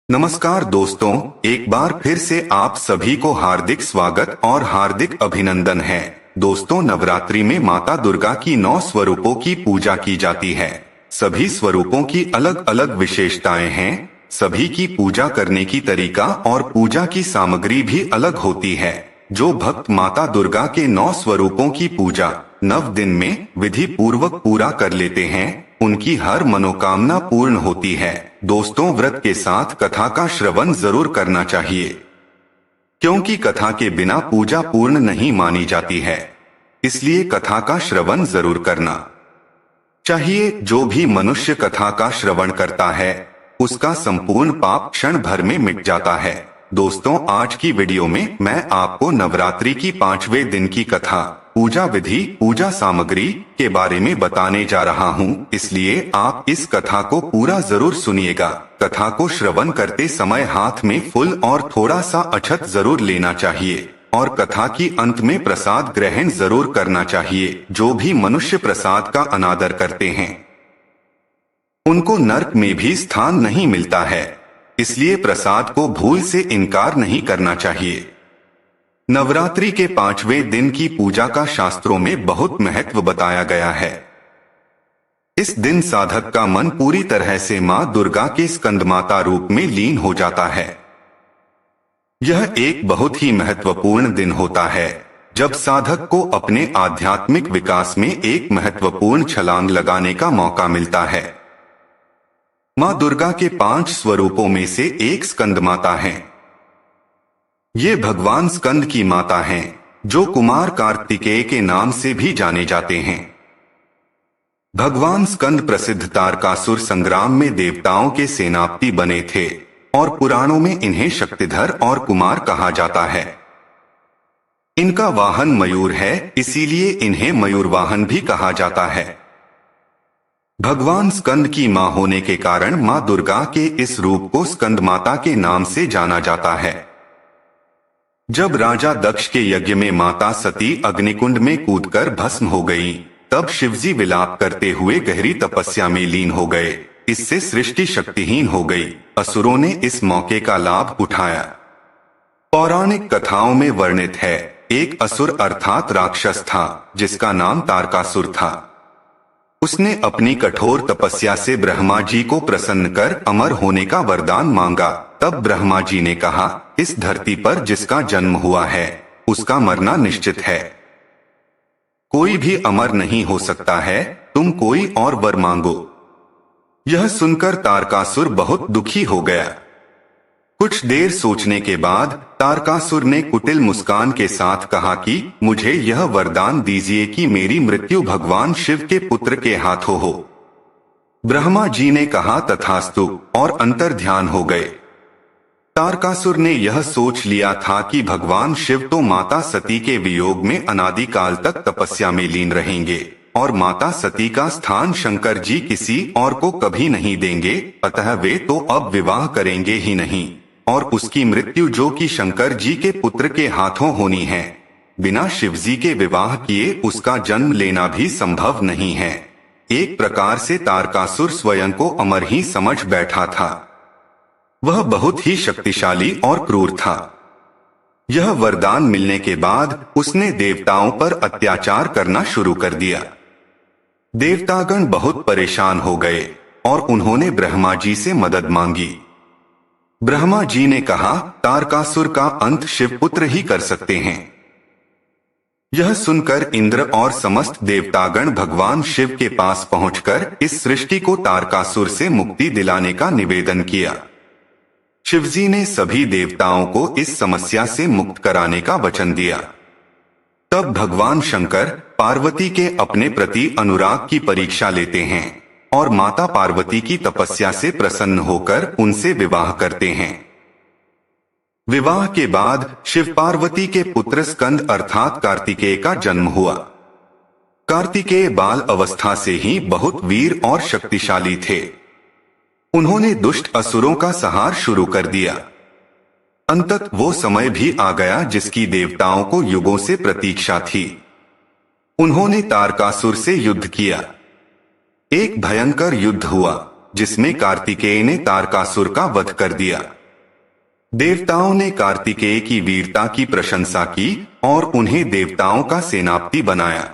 नमस्कार दोस्तों, एक बार फिर से आप सभी को हार्दिक स्वागत और हार्दिक अभिनंदन है। दोस्तों, नवरात्रि में माता दुर्गा की 9 स्वरूपों की पूजा की जाती है। सभी स्वरूपों की अलग अलग विशेषताएं हैं। सभी की पूजा करने की तरीका और पूजा की सामग्री भी अलग होती है। जो भक्त माता दुर्गा के 9 स्वरूपों की पूजा 9 दिन में विधि पूर्वक पूरा कर लेते हैं, उनकी हर मनोकामना पूर्ण होती है। दोस्तों, व्रत के साथ कथा का श्रवण जरूर करना चाहिए, क्योंकि कथा के बिना पूजा पूर्ण नहीं मानी जाती है। इसलिए कथा का श्रवण जरूर करना चाहिए। जो भी मनुष्य कथा का श्रवण करता है, उसका संपूर्ण पाप क्षण भर में मिट जाता है। दोस्तों, आज की वीडियो में मैं आपको नवरात्रि की 5वें दिन की कथा, पूजा विधि, पूजा सामग्री के बारे में बताने जा रहा हूं, इसलिए आप इस कथा को पूरा जरूर सुनिएगा। कथा को श्रवण करते समय हाथ में फूल और थोड़ा सा अक्षत जरूर लेना चाहिए और कथा की अंत में प्रसाद ग्रहण जरूर करना चाहिए। जो भी मनुष्य प्रसाद का अनादर करते हैं, उनको नरक में भी स्थान नहीं मिलता है, इसलिए प्रसाद को भूल से इनकार नहीं करना चाहिए। नवरात्रि के 5वें दिन की पूजा का शास्त्रों में बहुत महत्व बताया गया है। इस दिन साधक का मन पूरी तरह से मां दुर्गा के स्कंदमाता रूप में लीन हो जाता है। यह एक बहुत ही महत्वपूर्ण दिन होता है, जब साधक को अपने आध्यात्मिक विकास में एक महत्वपूर्ण छलांग लगाने का मौका मिलता है। मां दुर्गा के 5 स्वरूपों में से एक स्कंदमाता है। ये भगवान स्कंद की माता हैं, जो कुमार कार्तिकेय के नाम से भी जाने जाते हैं। भगवान स्कंद प्रसिद्ध तारकासुर संग्राम में देवताओं के सेनापति बने थे और पुराणों में इन्हें शक्तिधर और कुमार कहा जाता है। इनका वाहन मयूर है, इसीलिए इन्हें मयूर वाहन भी कहा जाता है। भगवान स्कंद की मां होने के कारण मां दुर्गा के इस रूप को स्कंद माता के नाम से जाना जाता है। जब राजा दक्ष के यज्ञ में माता सती अग्निकुंड में कूदकर भस्म हो गई, तब शिवजी विलाप करते हुए गहरी तपस्या में लीन हो गए। इससे सृष्टि शक्तिहीन हो गई। असुरों ने इस मौके का लाभ उठाया। पौराणिक कथाओं में वर्णित है, एक असुर अर्थात राक्षस था, जिसका नाम तारकासुर था। उसने अपनी कठोर तपस्या से ब्रह्मा जी को प्रसन्न कर अमर होने का वरदान मांगा। तब ब्रह्मा जी ने कहा, इस धरती पर जिसका जन्म हुआ है, उसका मरना निश्चित है। कोई भी अमर नहीं हो सकता है, तुम कोई और वर मांगो। यह सुनकर तारकासुर बहुत दुखी हो गया। कुछ देर सोचने के बाद तारकासुर ने कुटिल मुस्कान के साथ कहा कि मुझे यह वरदान दीजिए कि मेरी मृत्यु भगवान शिव के पुत्र के हाथों हो। ब्रह्मा जी ने कहा तथास्तु और अंतर ध्यान हो गए। तारकासुर ने यह सोच लिया था कि भगवान शिव तो माता सती के वियोग में अनादिकाल तक तपस्या में लीन रहेंगे और माता सती का स्थान शंकर जी किसी और को कभी नहीं देंगे, अतः वे तो अब विवाह करेंगे ही नहीं और उसकी मृत्यु जो कि शंकर जी के पुत्र के हाथों होनी है, बिना शिवजी के विवाह किए उसका जन्म लेना भी संभव नहीं है। एक प्रकार से तारकासुर स्वयं को अमर ही समझ बैठा था। वह बहुत ही शक्तिशाली और क्रूर था। यह वरदान मिलने के बाद उसने देवताओं पर अत्याचार करना शुरू कर दिया। देवतागण बहुत परेशान हो गए और उन्होंने ब्रह्मा जी से मदद मांगी। ब्रह्मा जी ने कहा, तारकासुर का अंत शिवपुत्र ही कर सकते हैं। यह सुनकर इंद्र और समस्त देवतागण भगवान शिव के पास पहुंचकर इस सृष्टि को तारकासुर से मुक्ति दिलाने का निवेदन किया। शिवजी ने सभी देवताओं को इस समस्या से मुक्त कराने का वचन दिया। तब भगवान शंकर पार्वती के अपने प्रति अनुराग की परीक्षा लेते हैं और माता पार्वती की तपस्या से प्रसन्न होकर उनसे विवाह करते हैं। विवाह के बाद शिव पार्वती के पुत्र स्कंद अर्थात कार्तिकेय का जन्म हुआ। कार्तिकेय बाल अवस्था से ही बहुत वीर और शक्तिशाली थे। उन्होंने दुष्ट असुरों का संहार शुरू कर दिया। अंतत वो समय भी आ गया जिसकी देवताओं को युगों से प्रतीक्षा थी। उन्होंने तारकासुर से युद्ध किया। एक भयंकर युद्ध हुआ, जिसमें कार्तिकेय ने तारकासुर का वध कर दिया। देवताओं ने कार्तिकेय की वीरता की प्रशंसा की और उन्हें देवताओं का सेनापति बनाया।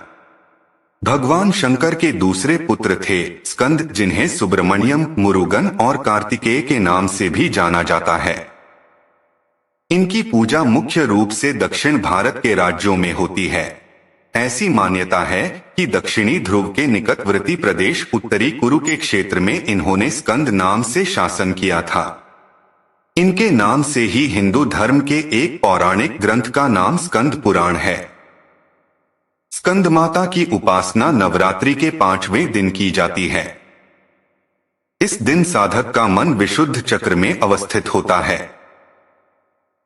भगवान शंकर के दूसरे पुत्र थे स्कंद, जिन्हें सुब्रमण्यम, मुरुगन और कार्तिकेय के नाम से भी जाना जाता है। इनकी पूजा मुख्य रूप से दक्षिण भारत के राज्यों में होती है। ऐसी मान्यता है कि दक्षिणी ध्रुव के निकटवर्ती प्रदेश उत्तरी कुरु के क्षेत्र में इन्होंने स्कंद नाम से शासन किया था। इनके नाम से ही हिंदू धर्म के एक पौराणिक ग्रंथ का नाम स्कंद पुराण है। स्कंद माता की उपासना नवरात्रि के 5वें दिन की जाती है। इस दिन साधक का मन विशुद्ध चक्र में अवस्थित होता है।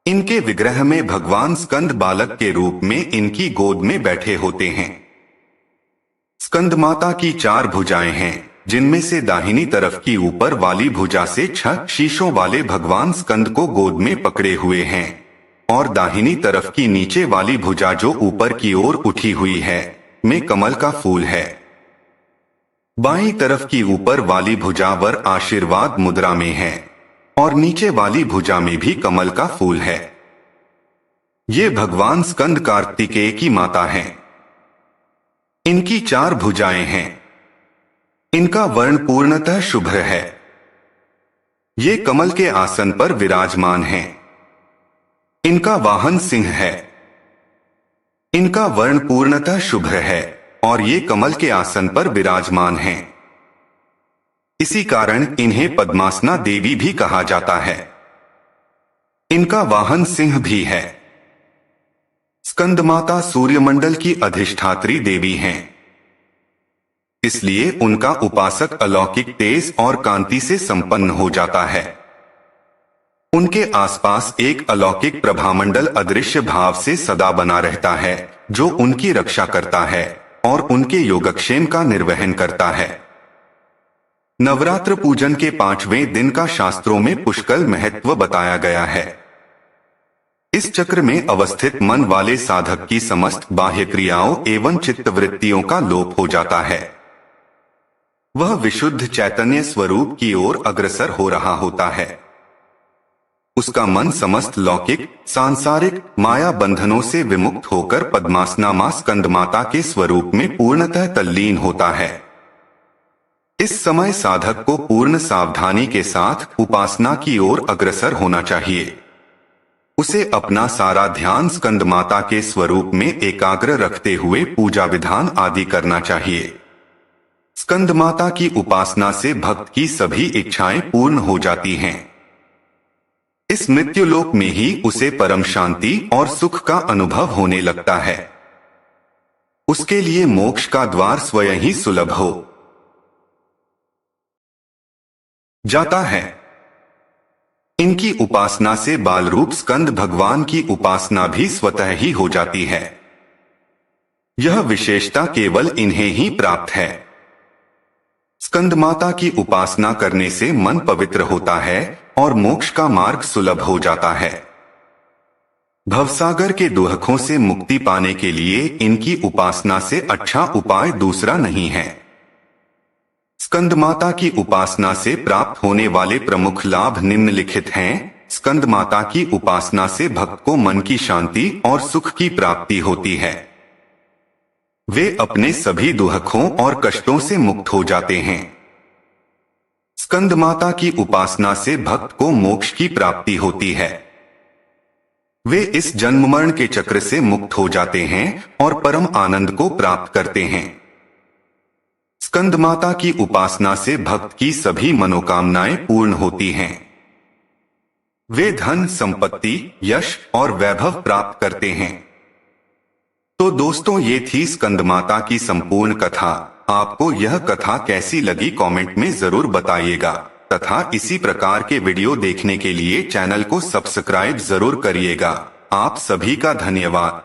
इनके विग्रह में भगवान स्कंद बालक के रूप में इनकी गोद में बैठे होते हैं। स्कंद माता की 4 भुजाएं हैं, जिनमें से दाहिनी तरफ की ऊपर वाली भुजा से 6 शीशों वाले भगवान स्कंद को गोद में पकड़े हुए हैं और दाहिनी तरफ की नीचे वाली भुजा जो ऊपर की ओर उठी हुई है में कमल का फूल है। बाईं तरफ की ऊपर वाली भुजा वर आशीर्वाद मुद्रा में है और नीचे वाली भुजा में भी कमल का फूल है। ये भगवान स्कंद कार्तिकेय की माता हैं। इनकी 4 भुजाएं हैं। इनका वर्ण पूर्णतः शुभ्र है। ये कमल के आसन पर विराजमान हैं। इनका वाहन सिंह है। इनका वर्ण पूर्णतः शुभ्र है और ये कमल के आसन पर विराजमान हैं। इसी कारण इन्हें पद्मासना देवी भी कहा जाता है। इनका वाहन सिंह भी है। स्कंद माता सूर्यमंडल की अधिष्ठात्री देवी हैं, इसलिए उनका उपासक अलौकिक तेज और कांति से संपन्न हो जाता है। उनके आसपास एक अलौकिक प्रभामंडल अदृश्य भाव से सदा बना रहता है, जो उनकी रक्षा करता है और उनके योगक्षेम का निर्वहन करता है। नवरात्र पूजन के 5वें दिन का शास्त्रों में पुष्कल महत्व बताया गया है। इस चक्र में अवस्थित मन वाले साधक की समस्त बाह्य क्रियाओं एवं चित्तवृत्तियों का लोप हो जाता है। वह विशुद्ध चैतन्य स्वरूप की ओर अग्रसर हो रहा होता है। उसका मन समस्त लौकिक सांसारिक माया बंधनों से विमुक्त होकर पद्मासना मां स्कंद माता के स्वरूप में पूर्णतः तल्लीन होता है। इस समय साधक को पूर्ण सावधानी के साथ उपासना की ओर अग्रसर होना चाहिए। उसे अपना सारा ध्यान स्कंद माता के स्वरूप में एकाग्र रखते हुए पूजा विधान आदि करना चाहिए। स्कंद माता की उपासना से भक्त की सभी इच्छाएं पूर्ण हो जाती हैं। इस मृत्युलोक में ही उसे परम शांति और सुख का अनुभव होने लगता है। उसके लिए मोक्ष का द्वार स्वयं ही सुलभ हो जाता है। इनकी उपासना से बाल रूप स्कंद भगवान की उपासना भी स्वतः ही हो जाती है। यह विशेषता केवल इन्हें ही प्राप्त है। स्कंद माता की उपासना करने से मन पवित्र होता है और मोक्ष का मार्ग सुलभ हो जाता है। भवसागर के दुहकों से मुक्ति पाने के लिए इनकी उपासना से अच्छा उपाय दूसरा नहीं है। स्कंद माता की उपासना से प्राप्त होने वाले प्रमुख लाभ निम्नलिखित हैं। स्कंद माता की उपासना से भक्त को मन की शांति और सुख की प्राप्ति होती है। वे अपने सभी दुहकों और कष्टों से मुक्त हो जाते हैं। स्कंद माता की उपासना से भक्त को मोक्ष की प्राप्ति होती है। वे इस जन्म मरण के चक्र से मुक्त हो जाते हैं और परम आनंद को प्राप्त करते हैं। स्कंद माता की उपासना से भक्त की सभी मनोकामनाएं पूर्ण होती हैं। वे धन संपत्ति यश और वैभव प्राप्त करते हैं। तो दोस्तों, ये थी स्कंद माता की संपूर्ण कथा। आपको यह कथा कैसी लगी कमेंट में जरूर बताइएगा तथा इसी प्रकार के वीडियो देखने के लिए चैनल को सब्सक्राइब जरूर करिएगा। आप सभी का धन्यवाद।